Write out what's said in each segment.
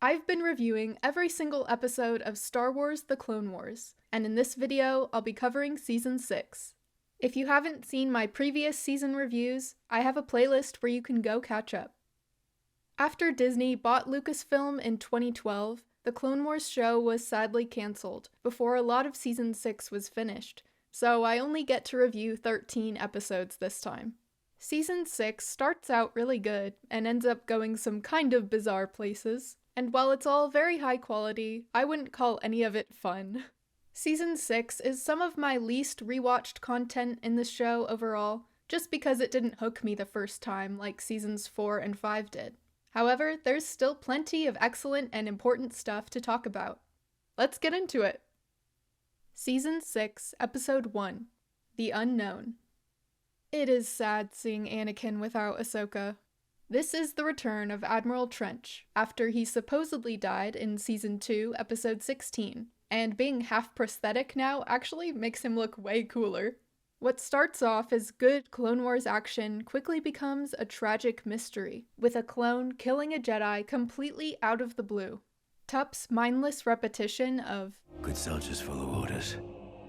I've been reviewing every single episode of Star Wars: The Clone Wars, and in this video, I'll be covering Season 6. If you haven't seen my previous season reviews, I have a playlist where you can go catch up. After Disney bought Lucasfilm in 2012, the Clone Wars show was sadly cancelled before a lot of Season 6 was finished, so I only get to review 13 episodes this time. Season 6 starts out really good and ends up going some kind of bizarre places, and while it's all very high quality, I wouldn't call any of it fun. Season 6 is some of my least rewatched content in the show overall, just because it didn't hook me the first time like Seasons 4 and 5 did. However, there's still plenty of excellent and important stuff to talk about. Let's get into it! Season 6, Episode 1, The Unknown. It is sad seeing Anakin without Ahsoka. This is the return of Admiral Trench, after he supposedly died in Season 2, Episode 16, and being half prosthetic now actually makes him look way cooler. What starts off as good Clone Wars action quickly becomes a tragic mystery, with a clone killing a Jedi completely out of the blue. Tup's mindless repetition of "Good soldiers follow orders.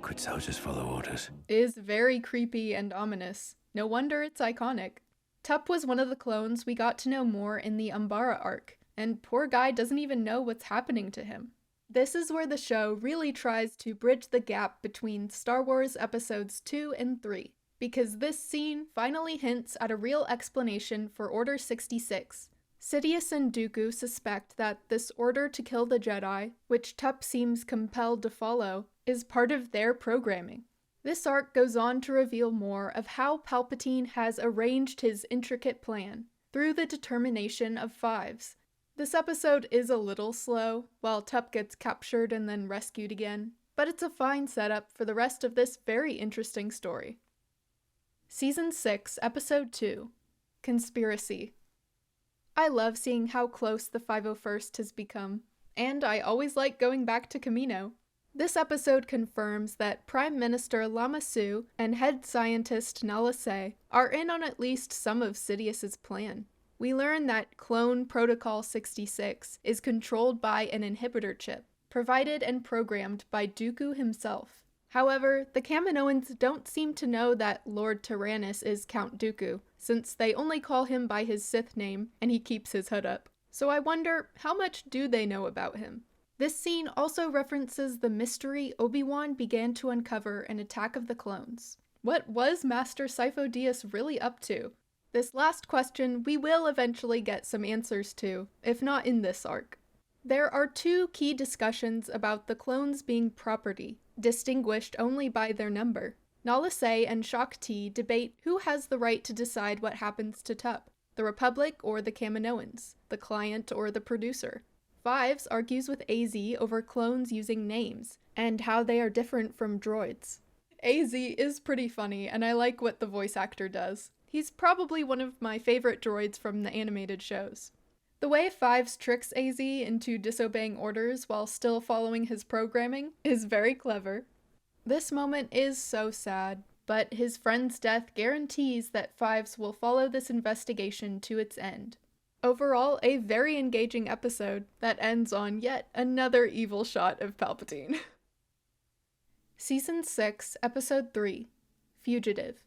Good soldiers follow orders" is very creepy and ominous. No wonder it's iconic. Tup was one of the clones we got to know more in the Umbara arc, and poor guy doesn't even know what's happening to him. This is where the show really tries to bridge the gap between Star Wars Episodes 2 and 3, because this scene finally hints at a real explanation for Order 66. Sidious and Dooku suspect that this order to kill the Jedi, which Tup seems compelled to follow, is part of their programming. This arc goes on to reveal more of how Palpatine has arranged his intricate plan, through the determination of Fives. This episode is a little slow, while Tup gets captured and then rescued again, but it's a fine setup for the rest of this very interesting story. Season 6, Episode 2, Conspiracy. I love seeing how close the 501st has become, and I always like going back to Kamino. This episode confirms that Prime Minister Lama Su and head scientist Nala Se are in on at least some of Sidious's plan. We learn that Clone Protocol 66 is controlled by an inhibitor chip, provided and programmed by Dooku himself. However, the Kaminoans don't seem to know that Lord Tyrannus is Count Dooku, since they only call him by his Sith name and he keeps his hood up. So I wonder, how much do they know about him? This scene also references the mystery Obi-Wan began to uncover in Attack of the Clones. What was Master Sifo-Dyas really up to? This last question we will eventually get some answers to, if not in this arc. There are two key discussions about the clones being property, distinguished only by their number. Nala Se and Shaak Ti debate who has the right to decide what happens to Tup, the Republic or the Kaminoans, the client or the producer. Fives argues with AZ over clones using names, and how they are different from droids. AZ is pretty funny, and I like what the voice actor does. He's probably one of my favorite droids from the animated shows. The way Fives tricks AZ into disobeying orders while still following his programming is very clever. This moment is so sad, but his friend's death guarantees that Fives will follow this investigation to its end. Overall, a very engaging episode that ends on yet another evil shot of Palpatine. Season 6, Episode 3, Fugitive.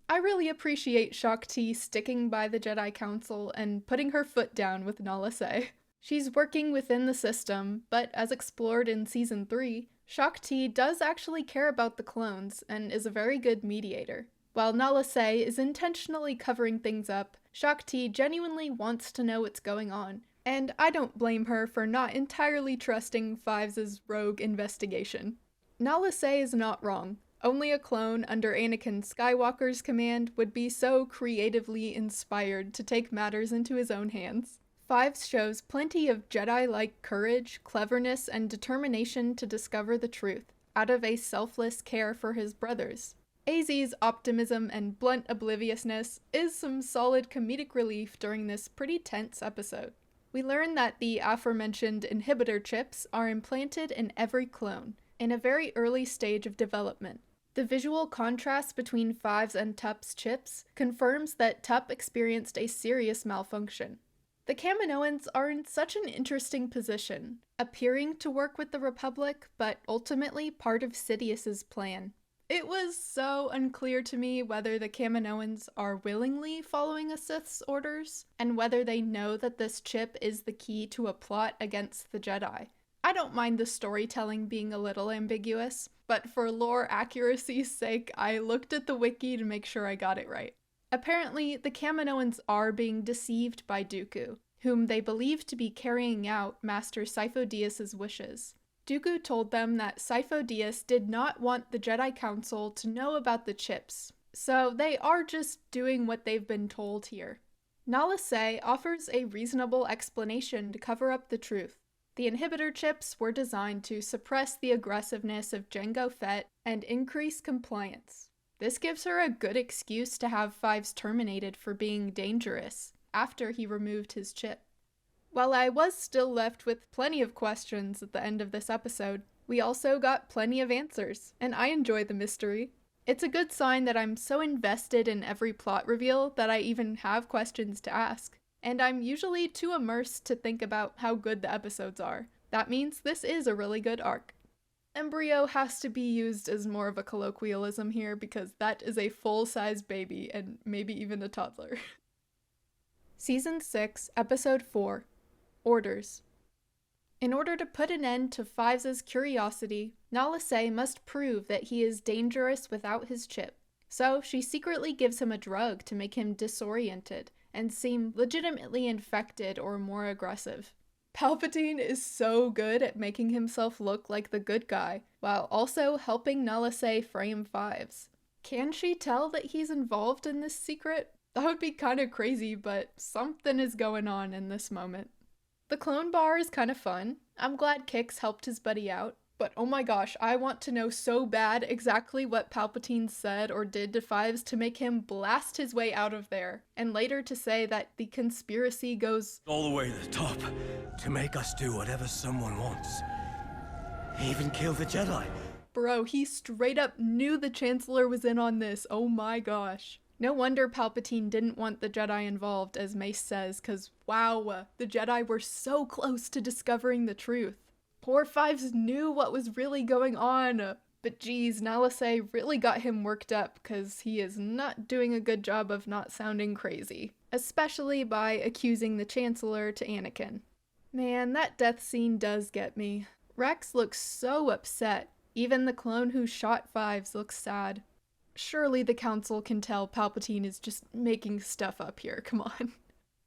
I really appreciate Shaak Ti sticking by the Jedi Council and putting her foot down with Nala Se. She's working within the system, but as explored in Season 3, Shaak Ti does actually care about the clones and is a very good mediator. While Nala Se is intentionally covering things up, Shaak Ti genuinely wants to know what's going on, and I don't blame her for not entirely trusting Fives' rogue investigation. Nala Se is not wrong. Only a clone under Anakin Skywalker's command would be so creatively inspired to take matters into his own hands. Fives shows plenty of Jedi-like courage, cleverness, and determination to discover the truth, out of a selfless care for his brothers. AZ's optimism and blunt obliviousness is some solid comedic relief during this pretty tense episode. We learn that the aforementioned inhibitor chips are implanted in every clone, in a very early stage of development. The visual contrast between Fives and Tup's chips confirms that Tup experienced a serious malfunction. The Kaminoans are in such an interesting position, appearing to work with the Republic, but ultimately part of Sidious's plan. It was so unclear to me whether the Kaminoans are willingly following a Sith's orders, and whether they know that this chip is the key to a plot against the Jedi. I don't mind the storytelling being a little ambiguous, but for lore accuracy's sake, I looked at the wiki to make sure I got it right. Apparently, the Kaminoans are being deceived by Dooku, whom they believe to be carrying out Master Sifo Dyas's wishes. Dooku told them that Sifo Dyas did not want the Jedi Council to know about the chips, so they are just doing what they've been told here. Nala Se offers a reasonable explanation to cover up the truth. The inhibitor chips were designed to suppress the aggressiveness of Jango Fett and increase compliance. This gives her a good excuse to have Fives terminated for being dangerous, after he removed his chip. While I was still left with plenty of questions at the end of this episode, we also got plenty of answers, and I enjoy the mystery. It's a good sign that I'm so invested in every plot reveal that I even have questions to ask, and I'm usually too immersed to think about how good the episodes are. That means this is a really good arc. Embryo has to be used as more of a colloquialism here because that is a full-size baby and maybe even a toddler. Season 6, Episode 4, Orders. In order to put an end to Fives' curiosity, Nala Se must prove that he is dangerous without his chip. So she secretly gives him a drug to make him disoriented and seem legitimately infected or more aggressive. Palpatine is so good at making himself look like the good guy, while also helping Nala Se frame Fives. Can she tell that he's involved in this secret? That would be kind of crazy, but something is going on in this moment. The clone bar is kind of fun. I'm glad Kix helped his buddy out. But oh my gosh, I want to know so bad exactly what Palpatine said or did to Fives to make him blast his way out of there, and later to say that the conspiracy goes all the way to the top, to make us do whatever someone wants. Even kill the Jedi. Bro, he straight up knew the Chancellor was in on this, oh my gosh. No wonder Palpatine didn't want the Jedi involved, as Mace says, cause wow, the Jedi were so close to discovering the truth. Poor Fives knew what was really going on, but geez, Nala Se really got him worked up cause he is not doing a good job of not sounding crazy, especially by accusing the Chancellor to Anakin. Man, that death scene does get me. Rex looks so upset. Even the clone who shot Fives looks sad. Surely the Council can tell Palpatine is just making stuff up here, come on.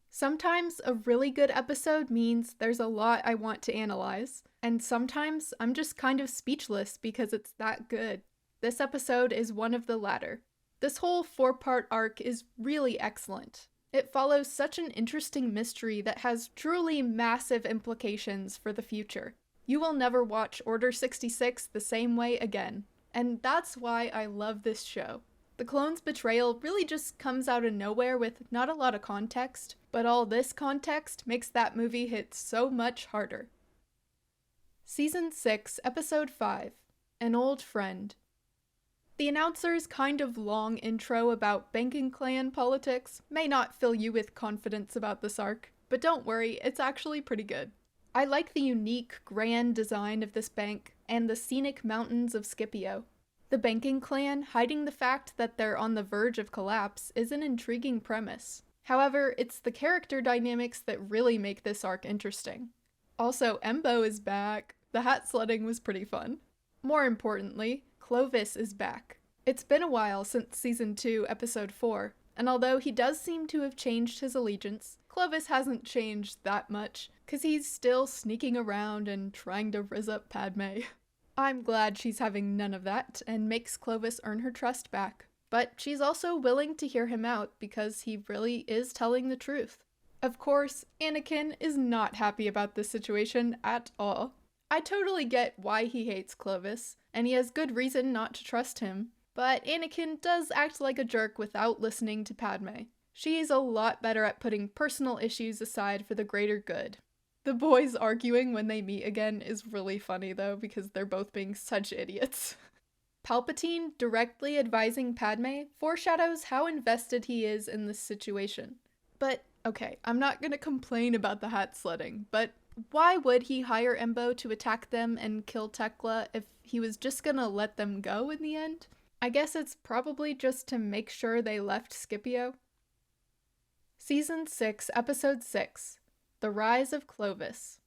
Sometimes a really good episode means there's a lot I want to analyze, and sometimes I'm just kind of speechless because it's that good. This episode is one of the latter. This whole 4-part arc is really excellent. It follows such an interesting mystery that has truly massive implications for the future. You will never watch Order 66 the same way again, and that's why I love this show. The clone's betrayal really just comes out of nowhere with not a lot of context, but all this context makes that movie hit so much harder. Season 6, Episode 5, An Old Friend. The announcer's kind of long intro about banking clan politics may not fill you with confidence about this arc, but don't worry, it's actually pretty good. I like the unique, grand design of this bank and the scenic mountains of Scipio. The banking clan hiding the fact that they're on the verge of collapse is an intriguing premise. However, it's the character dynamics that really make this arc interesting. Also, Embo is back. The hat sledding was pretty fun. More importantly, Clovis is back. It's been a while since Season 2, Episode 4, and although he does seem to have changed his allegiance, Clovis hasn't changed that much, cause he's still sneaking around and trying to rizz up Padme. I'm glad she's having none of that, and makes Clovis earn her trust back. But she's also willing to hear him out because he really is telling the truth. Of course, Anakin is not happy about this situation at all. I totally get why he hates Clovis, and he has good reason not to trust him, but Anakin does act like a jerk without listening to Padme. She's a lot better at putting personal issues aside for the greater good. The boys arguing when they meet again is really funny though, because they're both being such idiots. Palpatine directly advising Padme foreshadows how invested he is in this situation. But, okay, I'm not gonna complain about the hat sledding, but why would he hire Embo to attack them and kill Tekla if he was just gonna let them go in the end? I guess it's probably just to make sure they left Scipio. Season 6, Episode 6, The Rise of Clovis.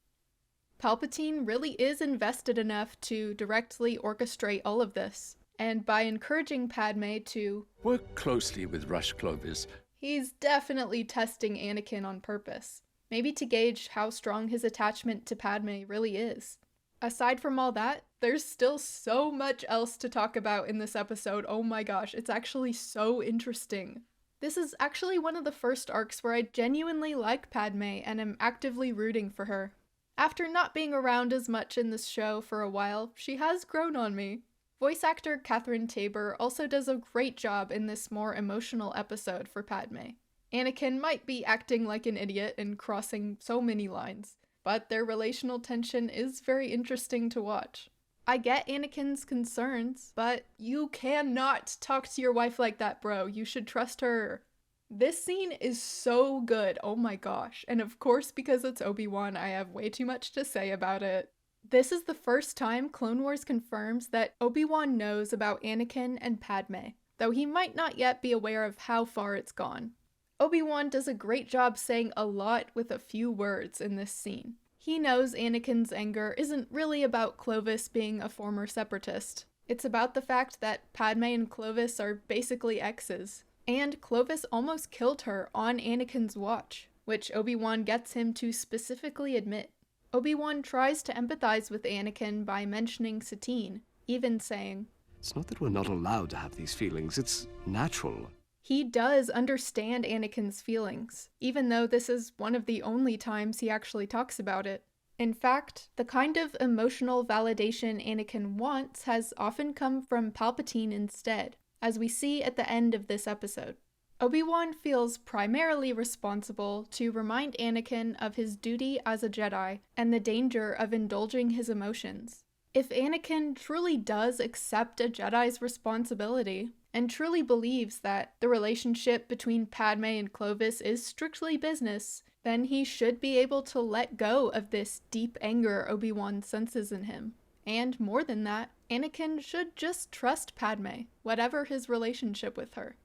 Palpatine really is invested enough to directly orchestrate all of this, and by encouraging Padme to work closely with Rush Clovis, he's definitely testing Anakin on purpose, maybe to gauge how strong his attachment to Padme really is. Aside from all that, there's still so much else to talk about in this episode. Oh my gosh, it's actually so interesting. This is actually one of the first arcs where I genuinely like Padme and am actively rooting for her. After not being around as much in this show for a while, she has grown on me. Voice actor Catherine Tabor also does a great job in this more emotional episode for Padme. Anakin might be acting like an idiot and crossing so many lines, but their relational tension is very interesting to watch. I get Anakin's concerns, but you cannot talk to your wife like that, bro. You should trust her. This scene is so good, oh my gosh, and of course because it's Obi-Wan, I have way too much to say about it. This is the first time Clone Wars confirms that Obi-Wan knows about Anakin and Padme, though he might not yet be aware of how far it's gone. Obi-Wan does a great job saying a lot with a few words in this scene. He knows Anakin's anger isn't really about Clovis being a former separatist. It's about the fact that Padme and Clovis are basically exes, and Clovis almost killed her on Anakin's watch, which Obi-Wan gets him to specifically admit. Obi-Wan tries to empathize with Anakin by mentioning Satine, even saying, "It's not that we're not allowed to have these feelings, it's natural." He does understand Anakin's feelings, even though this is one of the only times he actually talks about it. In fact, the kind of emotional validation Anakin wants has often come from Palpatine instead, as we see at the end of this episode. Obi-Wan feels primarily responsible to remind Anakin of his duty as a Jedi and the danger of indulging his emotions. If Anakin truly does accept a Jedi's responsibility, and truly believes that the relationship between Padme and Clovis is strictly business, then he should be able to let go of this deep anger Obi-Wan senses in him. And more than that, Anakin should just trust Padme, whatever his relationship with her.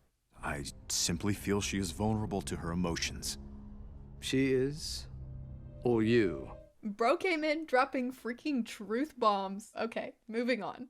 I simply feel she is vulnerable to her emotions. She is? Or you? Bro came in dropping freaking truth bombs. Okay, moving on.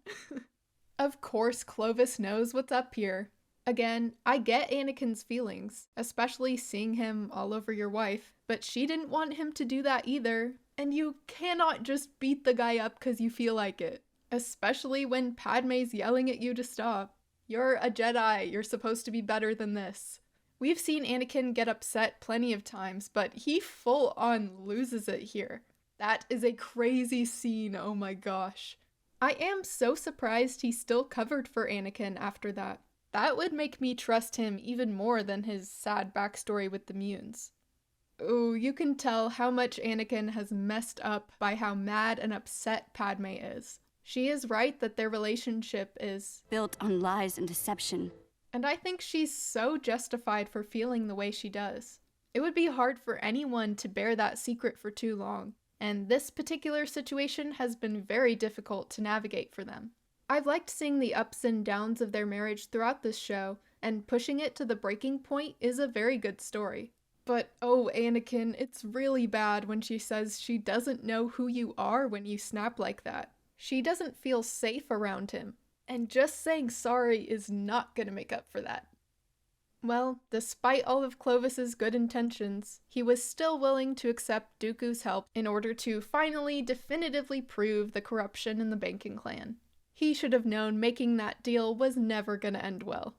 Of course Clovis knows what's up here. Again, I get Anakin's feelings, especially seeing him all over your wife, but she didn't want him to do that either, and you cannot just beat the guy up because you feel like it, especially when Padme's yelling at you to stop. You're a Jedi, you're supposed to be better than this. We've seen Anakin get upset plenty of times, but he full on loses it here. That is a crazy scene, oh my gosh. I am so surprised he still covered for Anakin after that. That would make me trust him even more than his sad backstory with the Munes. Ooh, you can tell how much Anakin has messed up by how mad and upset Padme is. She is right that their relationship is built on lies and deception. And I think she's so justified for feeling the way she does. It would be hard for anyone to bear that secret for too long, and this particular situation has been very difficult to navigate for them. I've liked seeing the ups and downs of their marriage throughout this show, and pushing it to the breaking point is a very good story. But oh, Anakin, it's really bad when she says she doesn't know who you are when you snap like that. She doesn't feel safe around him, and just saying sorry is not gonna make up for that. Well, despite all of Clovis's good intentions, he was still willing to accept Dooku's help in order to finally definitively prove the corruption in the banking clan. He should have known making that deal was never gonna end well.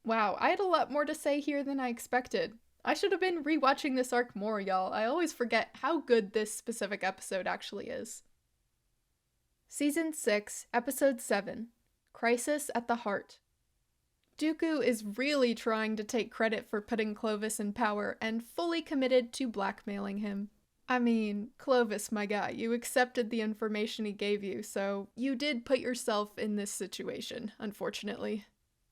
Wow, I had a lot more to say here than I expected. I should have been rewatching this arc more, y'all. I always forget how good this specific episode actually is. Season 6, Episode 7, Crisis at the Heart. Dooku is really trying to take credit for putting Clovis in power and fully committed to blackmailing him. I mean, Clovis, my guy, you accepted the information he gave you, so you did put yourself in this situation, unfortunately.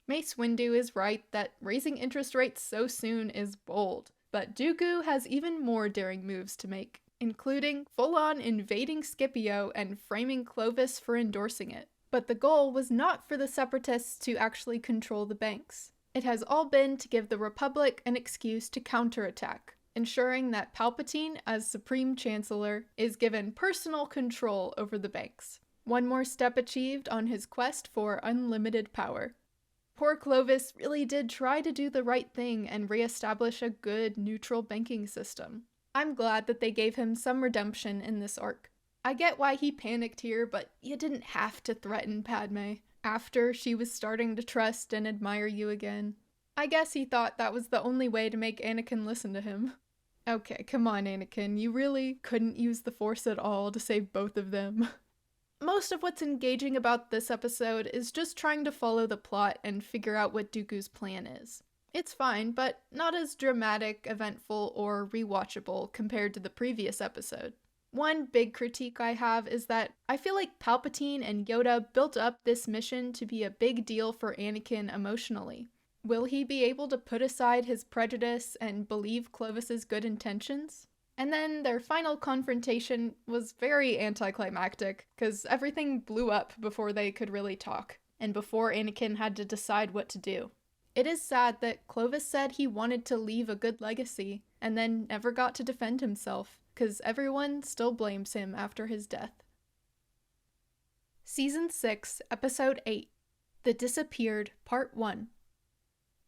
Mace Windu is right that raising interest rates so soon is bold, But Dooku has even more daring moves to make, including full-on invading Scipio and framing Clovis for endorsing it. But the goal was not for the Separatists to actually control the banks. It has all been to give the Republic an excuse to counterattack, ensuring that Palpatine, as Supreme Chancellor, is given personal control over the banks. One more step achieved on his quest for unlimited power. Poor Clovis really did try to do the right thing and re-establish a good, neutral banking system. I'm glad that they gave him some redemption in this arc. I get why he panicked here, but you didn't have to threaten Padme after she was starting to trust and admire you again. I guess he thought that was the only way to make Anakin listen to him. Okay, come on, Anakin, you really couldn't use the Force at all to save both of them. Most of what's engaging about this episode is just trying to follow the plot and figure out what Dooku's plan is. It's fine, but not as dramatic, eventful, or rewatchable compared to the previous episode. One big critique I have is that I feel like Palpatine and Yoda built up this mission to be a big deal for Anakin emotionally. Will he be able to put aside his prejudice and believe Clovis's good intentions? And then their final confrontation was very anticlimactic, because everything blew up before they could really talk, and before Anakin had to decide what to do. It is sad that Clovis said he wanted to leave a good legacy, and then never got to defend himself, because everyone still blames him after his death. Season 6, Episode 8, The Disappeared, Part 1.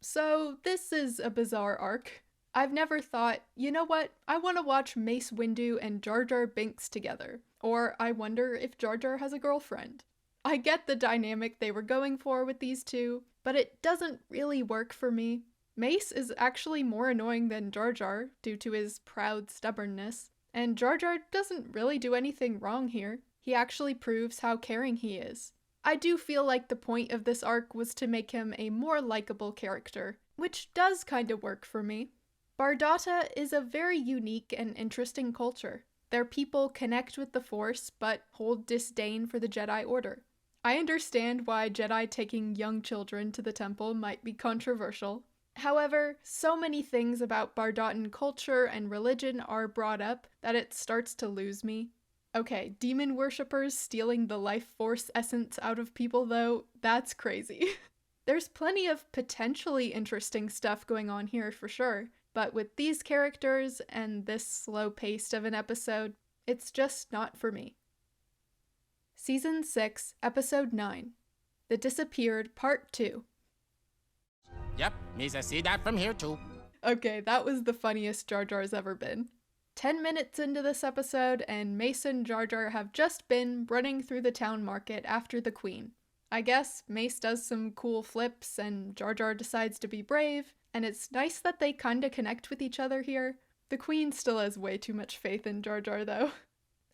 So, this is a bizarre arc. I've never thought, you know what, I want to watch Mace Windu and Jar Jar Binks together, or I wonder if Jar Jar has a girlfriend. I get the dynamic they were going for with these two, but it doesn't really work for me. Mace is actually more annoying than Jar Jar due to his proud stubbornness, and Jar Jar doesn't really do anything wrong here. He actually proves how caring he is. I do feel like the point of this arc was to make him a more likable character, which does kind of work for me. Bardata is a very unique and interesting culture. Their people connect with the Force, but hold disdain for the Jedi Order. I understand why Jedi taking young children to the temple might be controversial. However, so many things about Bardatan culture and religion are brought up that it starts to lose me. Okay, demon worshippers stealing the life force essence out of people though, that's crazy. There's plenty of potentially interesting stuff going on here for sure, but with these characters and this slow-paced of an episode, it's just not for me. Season 6, Episode 9, The Disappeared, Part 2. Yep, Misa see that from here too. Okay, that was the funniest Jar Jar's ever been. 10 minutes into this episode, and Mace and Jar Jar have just been running through the town market after the Queen. I guess Mace does some cool flips, and Jar Jar decides to be brave, and it's nice that they kinda connect with each other here. The Queen still has way too much faith in Jar Jar, though.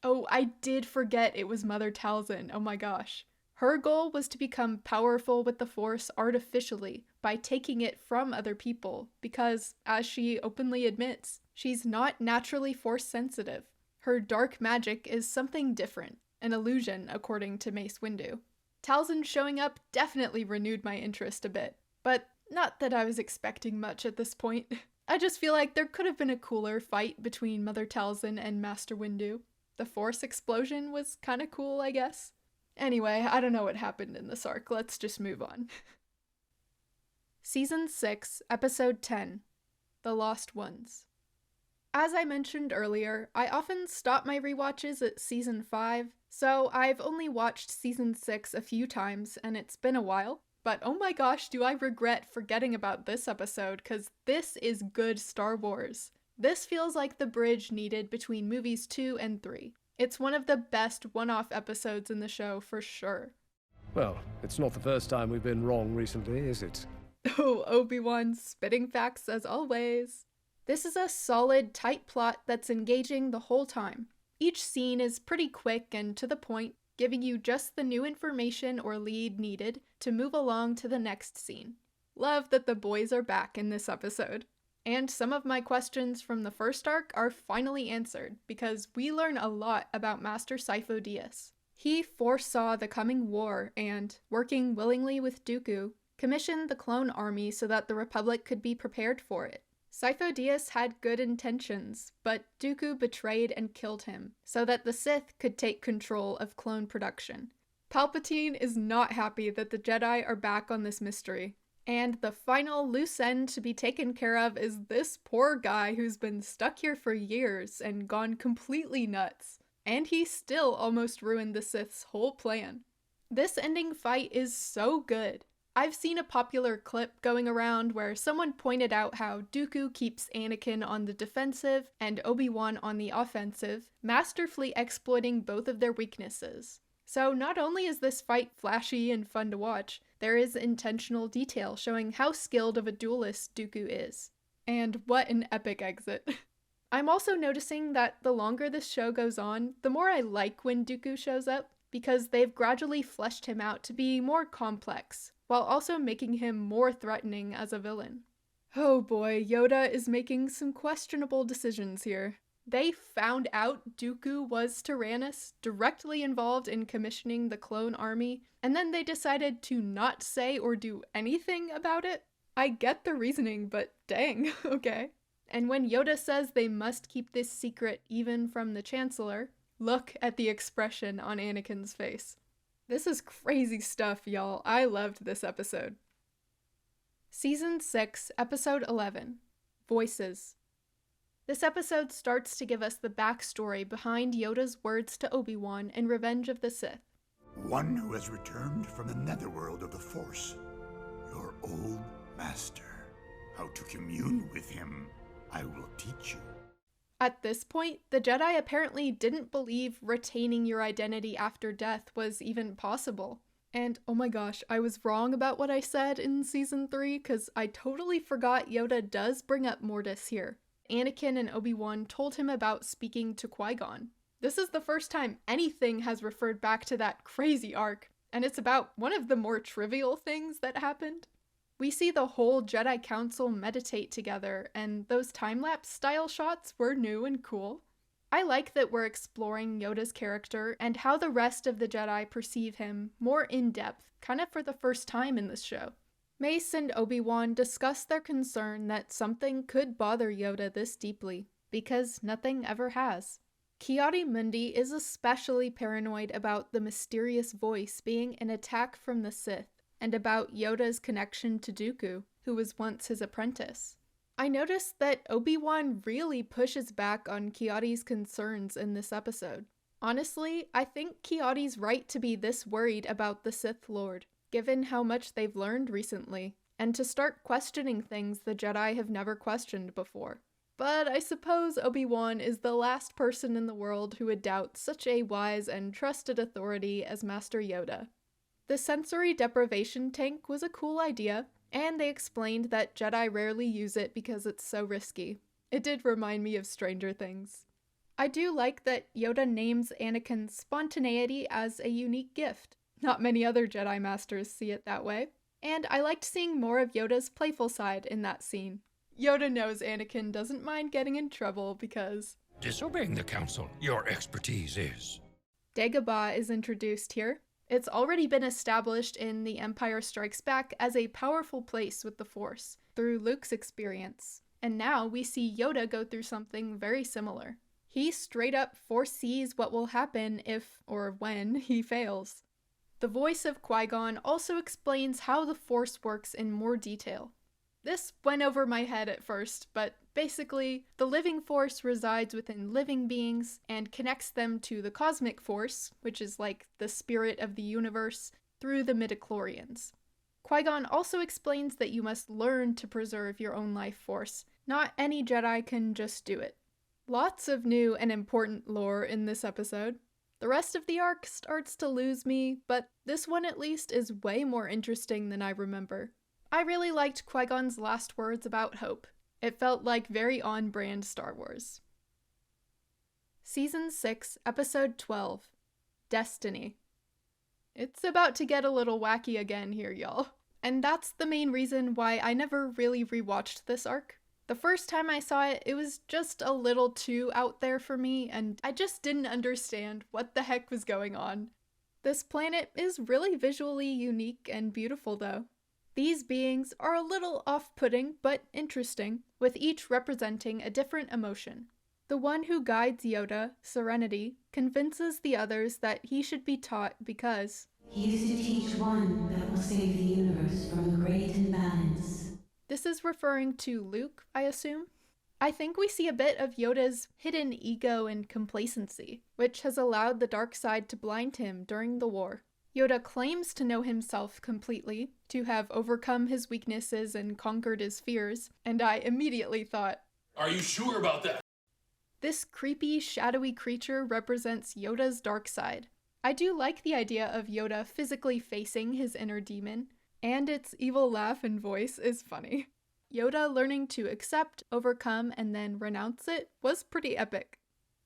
Oh, I did forget it was Mother Talzin, oh my gosh. Her goal was to become powerful with the Force artificially by taking it from other people because, as she openly admits, she's not naturally Force sensitive. Her dark magic is something different, an illusion according to Mace Windu. Talzin showing up definitely renewed my interest a bit, but not that I was expecting much at this point. I just feel like there could have been a cooler fight between Mother Talzin and Master Windu. The Force explosion was kinda cool, I guess. Anyway, I don't know what happened in this arc, let's just move on. Season 6, Episode 10, The Lost Ones. As I mentioned earlier, I often stop my rewatches at Season 5, so I've only watched Season 6 a few times, and it's been a while. But oh my gosh, do I regret forgetting about this episode, cause this is good Star Wars. This feels like the bridge needed between movies 2 and 3. It's one of the best one-off episodes in the show for sure. Well, it's not the first time we've been wrong recently, is it? Oh, Obi-Wan spitting facts as always. This is a solid, tight plot that's engaging the whole time. Each scene is pretty quick and to the point, giving you just the new information or lead needed to move along to the next scene. Love that the boys are back in this episode. And some of my questions from the first arc are finally answered, because we learn a lot about Master Sifo Dyas. He foresaw the coming war and, working willingly with Dooku, commissioned the clone army so that the Republic could be prepared for it. Sifo-Dyas had good intentions, but Dooku betrayed and killed him so that the Sith could take control of clone production. Palpatine is not happy that the Jedi are back on this mystery. And the final loose end to be taken care of is this poor guy who's been stuck here for years and gone completely nuts. And he still almost ruined the Sith's whole plan. This ending fight is so good. I've seen a popular clip going around where someone pointed out how Dooku keeps Anakin on the defensive and Obi-Wan on the offensive, masterfully exploiting both of their weaknesses. So not only is this fight flashy and fun to watch, there is intentional detail showing how skilled of a duelist Dooku is. And what an epic exit. I'm also noticing that the longer this show goes on, the more I like when Dooku shows up, because they've gradually fleshed him out to be more complex, while also making him more threatening as a villain. Oh boy, Yoda is making some questionable decisions here. They found out Dooku was Tyrannus, directly involved in commissioning the clone army, and then they decided to not say or do anything about it? I get the reasoning, but dang, okay. And when Yoda says they must keep this secret even from the Chancellor, look at the expression on Anakin's face. This is crazy stuff, y'all. I loved this episode. Season 6, Episode 11, Voices. This episode starts to give us the backstory behind Yoda's words to Obi-Wan in Revenge of the Sith. One who has returned from the netherworld of the Force, your old master. How to commune with him, I will teach you. At this point, the Jedi apparently didn't believe retaining your identity after death was even possible. And oh my gosh, I was wrong about what I said in Season 3, because I totally forgot Yoda does bring up Mortis here. Anakin and Obi-Wan told him about speaking to Qui-Gon. This is the first time anything has referred back to that crazy arc, and it's about one of the more trivial things that happened. We see the whole Jedi Council meditate together, and those time-lapse style shots were new and cool. I like that we're exploring Yoda's character and how the rest of the Jedi perceive him more in depth, kind of for the first time in this show. Mace and Obi-Wan discuss their concern that something could bother Yoda this deeply, because nothing ever has. Ki-Adi-Mundi is especially paranoid about the mysterious voice being an attack from the Sith, and about Yoda's connection to Dooku, who was once his apprentice. I noticed that Obi-Wan really pushes back on Ki-Adi's concerns in this episode. Honestly, I think Ki-Adi's right to be this worried about the Sith Lord, given how much they've learned recently, and to start questioning things the Jedi have never questioned before. But I suppose Obi-Wan is the last person in the world who would doubt such a wise and trusted authority as Master Yoda. The sensory deprivation tank was a cool idea, and they explained that Jedi rarely use it because it's so risky. It did remind me of Stranger Things. I do like that Yoda names Anakin's spontaneity as a unique gift. Not many other Jedi Masters see it that way. And I liked seeing more of Yoda's playful side in that scene. Yoda knows Anakin doesn't mind getting in trouble because disobeying the Council, your expertise is. Dagobah is introduced here. It's already been established in The Empire Strikes Back as a powerful place with the Force, through Luke's experience. And now we see Yoda go through something very similar. He straight up foresees what will happen if, or when, he fails. The voice of Qui-Gon also explains how the Force works in more detail. This went over my head at first, but basically, the living force resides within living beings and connects them to the cosmic force, which is like the spirit of the universe, through the midichlorians. Qui-Gon also explains that you must learn to preserve your own life force. Not any Jedi can just do it. Lots of new and important lore in this episode. The rest of the arc starts to lose me, but this one at least is way more interesting than I remember. I really liked Qui-Gon's last words about hope. It felt like very on-brand Star Wars. Season 6, Episode 12, Destiny. It's about to get a little wacky again here, y'all. And that's the main reason why I never really rewatched this arc. The first time I saw it, it was just a little too out there for me, and I just didn't understand what the heck was going on. This planet is really visually unique and beautiful though. These beings are a little off-putting but interesting, with each representing a different emotion. The one who guides Yoda, Serenity, convinces the others that he should be taught because he is to teach one that will save the universe from a great imbalance. This is referring to Luke, I assume? I think we see a bit of Yoda's hidden ego and complacency, which has allowed the dark side to blind him during the war. Yoda claims to know himself completely, to have overcome his weaknesses and conquered his fears, and I immediately thought, Are you sure about that? This creepy, shadowy creature represents Yoda's dark side. I do like the idea of Yoda physically facing his inner demon, and its evil laugh and voice is funny. Yoda learning to accept, overcome, and then renounce it was pretty epic.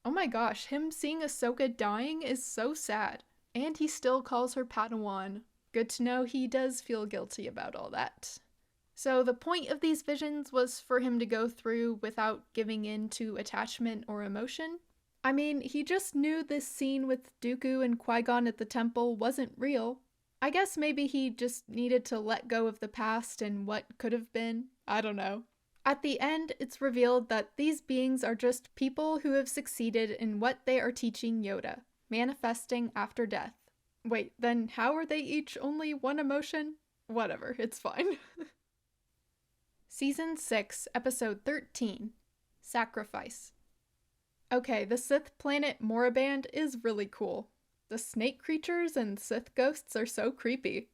Oh my gosh, him seeing Ahsoka dying is so sad. And he still calls her Padawan. Good to know he does feel guilty about all that. So the point of these visions was for him to go through without giving in to attachment or emotion? I mean, he just knew this scene with Dooku and Qui-Gon at the temple wasn't real. I guess maybe he just needed to let go of the past and what could have been. I don't know. At the end, it's revealed that these beings are just people who have succeeded in what they are teaching Yoda. Manifesting after death. Wait, then how are they each only one emotion? Whatever, it's fine. Season 6, Episode 13, Sacrifice. Okay, the Sith planet Moraband is really cool. The snake creatures and Sith ghosts are so creepy.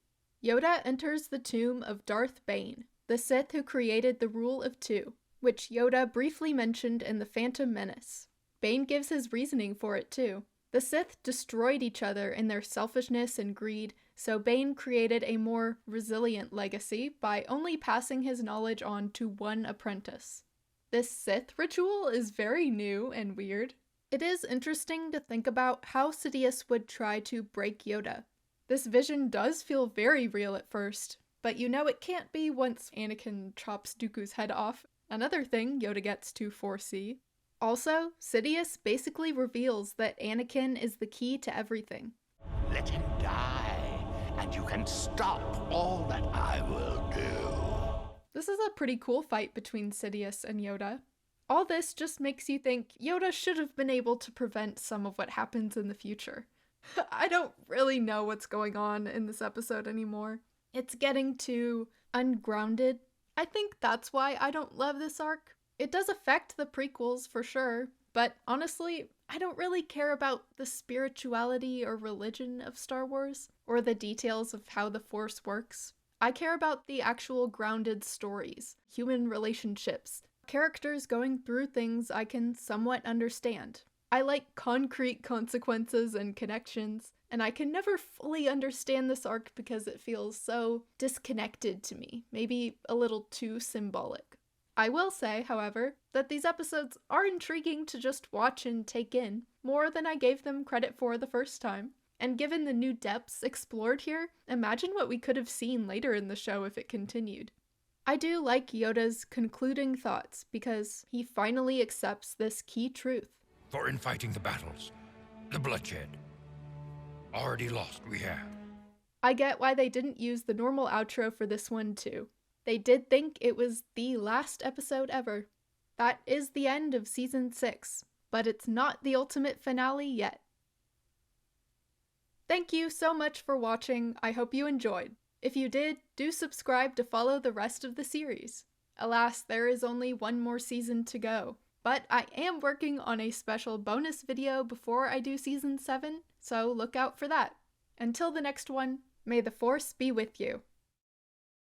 Yoda enters the tomb of Darth Bane, the Sith who created the Rule of Two, which Yoda briefly mentioned in The Phantom Menace. Bane gives his reasoning for it too. The Sith destroyed each other in their selfishness and greed, so Bane created a more resilient legacy by only passing his knowledge on to one apprentice. This Sith ritual is very new and weird. It is interesting to think about how Sidious would try to break Yoda. This vision does feel very real at first, but you know it can't be once Anakin chops Dooku's head off, another thing Yoda gets to foresee. Also, Sidious basically reveals that Anakin is the key to everything. Let him die, and you can stop all that I will do. This is a pretty cool fight between Sidious and Yoda. All this just makes you think Yoda should have been able to prevent some of what happens in the future. I don't really know what's going on in this episode anymore. It's getting too ungrounded. I think that's why I don't love this arc. It does affect the prequels for sure, but honestly, I don't really care about the spirituality or religion of Star Wars, or the details of how the Force works. I care about the actual grounded stories, human relationships, characters going through things I can somewhat understand. I like concrete consequences and connections, and I can never fully understand this arc because it feels so disconnected to me, maybe a little too symbolic. I will say, however, that these episodes are intriguing to just watch and take in, more than I gave them credit for the first time. And given the new depths explored here, imagine what we could have seen later in the show if it continued. I do like Yoda's concluding thoughts, because he finally accepts this key truth. For infighting the battles, the bloodshed. Already lost we have. I get why they didn't use the normal outro for this one too. They did think it was the last episode ever. That is the end of Season 6, but it's not the ultimate finale yet. Thank you so much for watching, I hope you enjoyed. If you did, do subscribe to follow the rest of the series. Alas, there is only one more season to go, but I am working on a special bonus video before I do Season 7, so look out for that. Until the next one, may the Force be with you.